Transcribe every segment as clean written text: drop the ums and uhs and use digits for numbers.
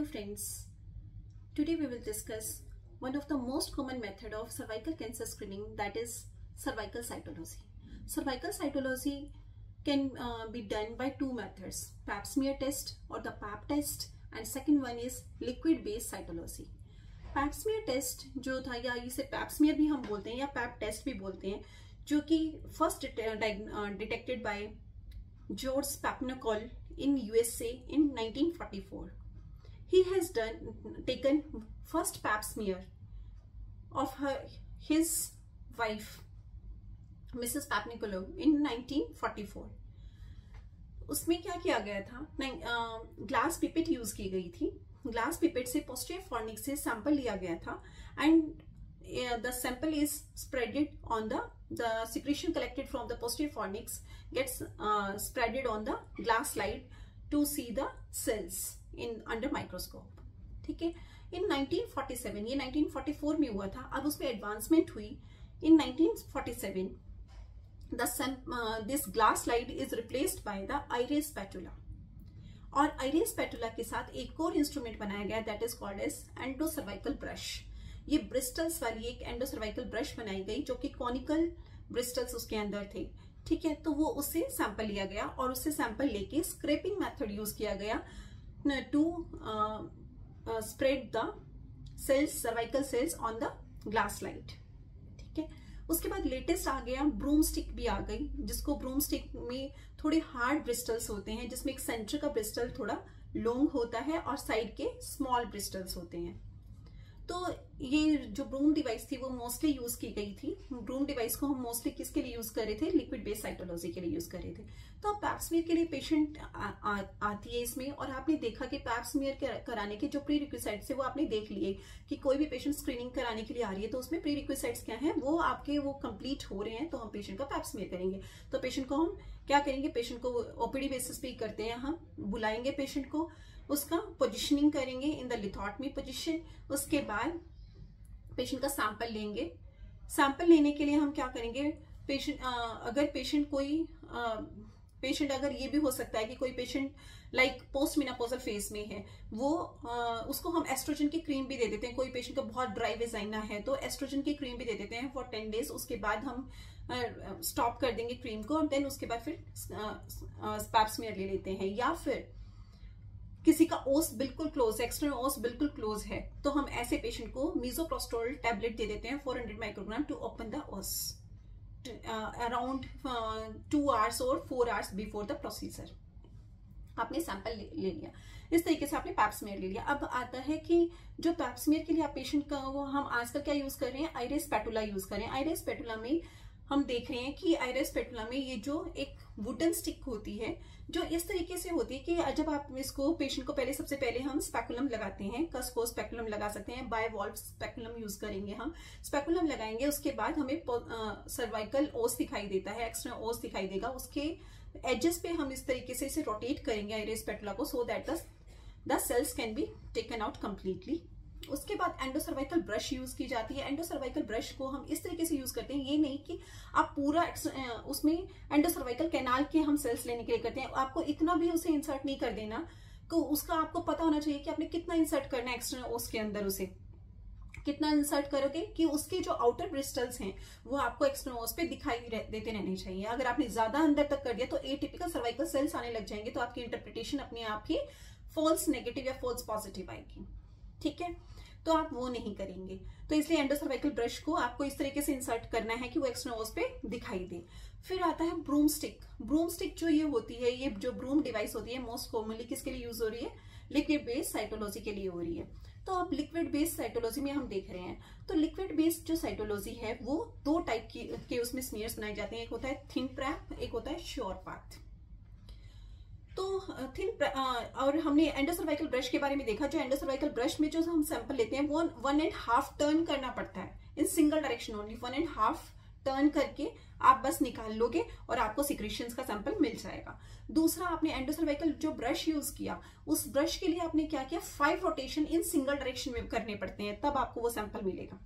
Hello friends, today we will discuss one of the most common method of cervical cancer screening, that is cervical cytology. Cervical cytology can be done by two methods, pap smear test or the pap test, and second one is liquid based cytology. Pap smear test जो था, या इसे pipe smear भी हम बोलते हैं या pipe test भी बोलते हैं, जो कि first detected by George Papanicolaou in USA in 1944. He has taken first pap smear of his wife Mrs. Papnicolau in 1944. उसमें क्या किया गया था, ग्लास पिपेट यूज की गई थी. ग्लास पिपेट से पोस्टीरियर फॉर्निक्स से सैंपल लिया गया था and the sample is spreaded on the secretion collected from the posterior fornix gets spreaded on the glass slide to see the cells in under microscope. ठीक है. In 1947, ये 1944 में हुआ था. अब उसमें एडवांसमेंट हुई. In 1947 this glass slide is replaced by the iris spatula. और iris spatula के साथ एक और इंस्ट्रूमेंट बनाया गया, that is called as endocervical brush. ये ब्रिस्टल्स वाली एक एंडोसर्वाइकल ब्रश बनाई गई जो कि कॉनिकल ब्रिस्टल्स उसके अंदर थे. ठीक है. तो वो उससे सैंपल लिया गया और उससे सैंपल लेके स्क्रैपिंग मेथड यूज किया गया to spread the cells, cervical cells on the glass slide. ठीक है. उसके बाद लेटेस्ट आ गया ब्रूम स्टिक भी आ गई, जिसको ब्रूम स्टिक में थोड़े हार्ड ब्रिस्टल्स होते हैं, जिसमें एक सेंटर का ब्रिस्टल थोड़ा लॉन्ग होता है और साइड के स्मॉल ब्रिस्टल्स होते हैं. तो ये जो ब्रूम डिवाइस थी वो मोस्टली यूज की गई थी. ब्रूम डिवाइस को हम मोस्टली किसके लिए यूज कर रहे थे, लिक्विड बेस्ड साइटोलॉजी के लिए यूज कर रहे थे. तो अब पैप स्मीयर के लिए पेशेंट आती है इसमें, और आपने देखा कि पैप स्मीयर कराने के जो प्री रिक्विजिट्स है वो आपने देख लिए कि कोई भी पेशेंट स्क्रीनिंग कराने के लिए आ रही है तो उसमें प्री रिक्विजिट्स क्या है, वो आपके वो कंप्लीट हो रहे हैं तो हम पेशेंट का पैप स्मीयर करेंगे. तो पेशेंट को हम क्या करेंगे, पेशेंट को ओपीडी बेसिस पे करते हैं, हम बुलाएंगे पेशेंट को, उसका पोजिशनिंग करेंगे इन द लिथोटमी पोजिशन. उसके बाद पेशेंट का सैंपल लेंगे. सैंपल लेने के लिए हम क्या करेंगे, पेशेंट अगर पेशेंट कोई पेशेंट अगर ये भी हो सकता है कि कोई patient like post menopausal phase में है, वो उसको हम एस्ट्रोजन की क्रीम भी दे देते हैं. कोई पेशेंट का बहुत ड्राई वेजाइना है तो एस्ट्रोजन की क्रीम भी दे देते हैं फॉर 10 डेज. उसके बाद हम स्टॉप कर देंगे क्रीम को और देन उसके बाद फिर पैप स्मीयर ले लेते हैं. या फिर किसी का ओस बिल्कुल क्लोज है, एक्सटर्नल ओस बिल्कुल क्लोज है, तो हम ऐसे पेशेंट को मीजोप्रोस्टोल टैबलेट दे देते हैं 400 माइक्रोग्राम टू ओपन द ओस अराउंड 2 आवर्स और 4 आवर्स बिफोर द प्रोसीजर. आपने सैंपल ले लिया. इस तरीके से आपने पैप स्मीयर ले लिया. अब आता है कि जो पैप स्मीयर के लिए आप पेशेंट का वो हम आजकल क्या यूज कर रहे हैं, आइरिस स्पैटुला यूज कर रहे हैं. आइरिस स्पैटुला में हम देख रहे हैं कि आइरिस स्पैटुला में ये जो एक वुडन स्टिक होती है जो इस तरीके से होती है कि जब आप इसको पेशेंट को सबसे पहले हम स्पेकुलम लगाते हैं, कस्को स्पेकुलम लगा सकते हैं, बायवॉल्व स्पेकुलम यूज करेंगे, हम स्पेकुलम लगाएंगे. उसके बाद हमें सर्वाइकल ओस दिखाई देता है, एक्सटर्नल ओस दिखाई देगा. उसके एजेस पे हम इस तरीके से इसे रोटेट करेंगे आइरिस स्पैटुला को, so that the cells can be taken out completely. उसके बाद एंडोसर्वाइकल ब्रश यूज की जाती है. एंडोसर्वाइकल ब्रश को हम इस तरीके से यूज करते हैं, ये नहीं कि आप पूरा उसमें एंडोसर्वाइकल कैनाल के हम सेल्स लेने के लिए करते हैं. आपको इतना भी उसे इंसर्ट नहीं कर देना, तो उसका आपको पता होना चाहिए कि आपने कितना इंसर्ट करना है एक्सटर्नल ओस के अंदर. उसे कितना इंसर्ट करोगे कि उसके जो आउटर ब्रिस्टल्स हैं वो आपको एक्सटर्नल ओस पे दिखाई देते रहने चाहिए. अगर आपने ज्यादा अंदर तक कर दिया तो एटिपिकल सर्वाइकल सेल्स आने लग जाएंगे, तो आपकी इंटरप्रिटेशन अपने आप ही फॉल्स नेगेटिव या फॉल्स पॉजिटिव आएगी. ठीक है. तो आप वो नहीं करेंगे. तो इसलिए एंडोसर्वाइकल ब्रश को आपको इस तरीके से इंसर्ट करना है कि वो एक्सटर्नल ओस पे दिखाई दे. फिर आता है ब्रूम स्टिक. ब्रूम स्टिक जो ये होती है, ये जो ब्रूम डिवाइस होती है मोस्ट कॉमनली किसके लिए यूज हो रही है, लिक्विड बेस्ड साइटोलॉजी के लिए हो रही है. तो अब लिक्विड बेस्ड साइटोलॉजी में हम देख रहे हैं, तो लिक्विड बेस्ड जो साइटोलॉजी है वो 2 टाइप के उसमें स्मीयर्स बनाए जाते हैं. एक होता है थिन प्रैप, एक होता है श्योर पाथ. तो थिन और हमने एंडोसर्वाइकल ब्रश के बारे में देखा. जो एंडोसर्वाइकल ब्रश में जो हम सैंपल लेते हैं वो 1.5 टर्न करना पड़ता है in single direction only. 1.5 turn करके आप बस निकाल लोगे और आपको सिक्रीशंस का सैंपल मिल जाएगा. दूसरा, आपने एंडोसर्वाइकल जो ब्रश यूज किया उस ब्रश के लिए आपने क्या किया, 5 रोटेशन इन सिंगल डायरेक्शन में करने पड़ते हैं, तब आपको वो सैंपल मिलेगा.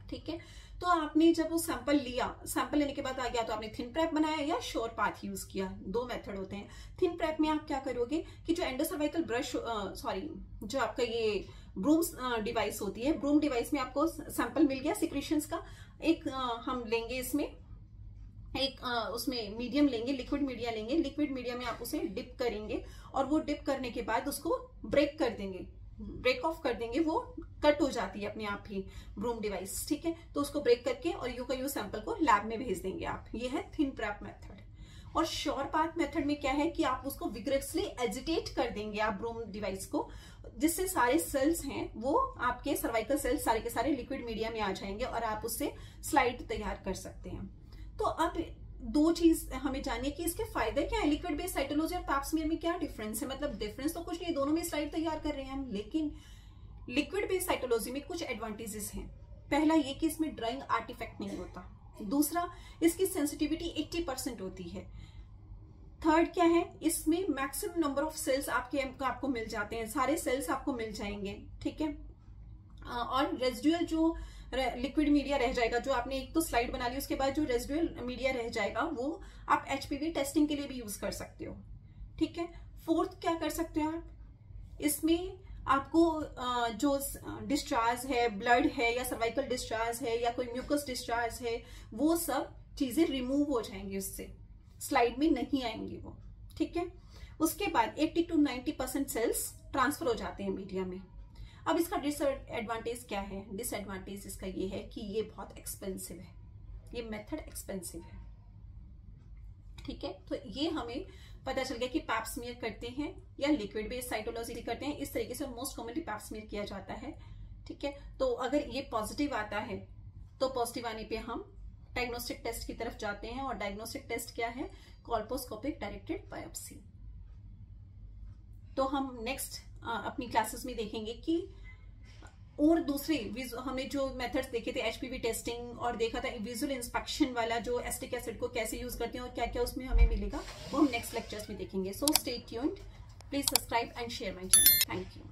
ठीक है। तो आपने जब वो सैंपल लिया, सैंपल लेने के बाद आ गया तो आपने थिन प्रेप बनाया या श्योर पाथ यूज किया, दो मेथड होते हैं। थिन प्रेप में आप क्या करोगे कि जो एंडोसर्वाइकल ब्रश जो आपका ये ब्रूम डिवाइस होती है, ब्रूम डिवाइस में आपको सैंपल मिल गया सिक्रीशंस का, एक हम लेंगे इसमें एक उसमें मीडियम लेंगे, लिक्विड मीडिया लेंगे, लिक्विड मीडिया में आप उसे डिप करेंगे और वो डिप करने के बाद उसको ब्रेक कर देंगे, ब्रेक ऑफ कर देंगे, वो कट हो जाती है अपने आप ही ब्रूम डिवाइस, ठीक है। तो उसको ब्रेक करके और यू का यू सैंपल को लैब में भेज देंगे आप। ये है थिन प्रेप मेथड। और श्योर पाथ मेथड में क्या है कि आप उसको विग्रेसली एजिटेट कर देंगे आप ब्रूम डिवाइस को, जिससे सारे सेल्स हैं वो आपके सर्वाइकल सेल्स सारे के सारे लिक्विड मीडिया में आ जाएंगे और आप उससे स्लाइड तैयार कर सकते हैं। तो अब दो चीज हमें जाननी है कि इसके फायदे क्या है, लिक्विड बेस्ड साइटोलॉजी और पैप स्मीयर में क्या डिफरेंस है। मतलब डिफरेंस तो कुछ नहीं, दोनों में स्लाइड तैयार कर रहे हैं हम, लेकिन लिक्विड बेस्ड साइटोलॉजी में कुछ एडवांटेजेस हैं। पहला ये कि इसमें ड्राइंग आर्टिफैक्ट नहीं होता, दूसरा इसकी सेंसिटिविटी 80% होती है, थर्ड क्या है इसमें मैक्सिमम नंबर ऑफ सेल्स आपको मिल जाते हैं, सारे सेल्स आपको मिल जाएंगे, ठीक है। और रेजिडुअल जो लिक्विड मीडिया रह जाएगा, जो आपने एक तो स्लाइड बना ली उसके बाद जो रेजिडुअल मीडिया रह जाएगा वो आप HPV टेस्टिंग के लिए भी यूज कर सकते हो, ठीक है। फोर्थ क्या कर सकते हो आप, इसमें आपको जो डिस्चार्ज है, ब्लड है या सर्वाइकल डिस्चार्ज है या कोई म्यूकस डिस्चार्ज है, वो सब चीजें रिमूव हो जाएंगी, उससे स्लाइड में नहीं आएंगी वो, ठीक है। उसके बाद 80 to 90% सेल्स ट्रांसफर हो जाते हैं मीडिया में। अब इसका डिसएडवांटेज क्या है, डिसएडवांटेज इसका ये है कि ये बहुत एक्सपेंसिव है, ये मेथड एक्सपेंसिव है, ठीक है। तो ये हमें पता चल गया कि पैप स्मीयर करते हैं या लिक्विड बेस्ड साइटोलॉजी करते हैं, इस तरीके से मोस्ट कॉमनली पैप स्मीयर किया जाता है, ठीक है। तो अगर ये पॉजिटिव आता है तो पॉजिटिव आने पे हम डायग्नोस्टिक टेस्ट की तरफ जाते हैं, और डायग्नोस्टिक टेस्ट क्या है, कोल्पोस्कोपिक डायरेक्टेड बायोप्सी। तो हम नेक्स्ट अपनी क्लासेस में देखेंगे कि और दूसरे हमने जो मेथड्स देखे थे HPV टेस्टिंग और देखा था विजुअल इंस्पेक्शन वाला, जो एसिटिक एसिड को कैसे यूज करते हैं और क्या क्या उसमें हमें मिलेगा, वो हम नेक्स्ट लेक्चर्स में देखेंगे। So stay tuned, please subscribe and share my channel. Thank you.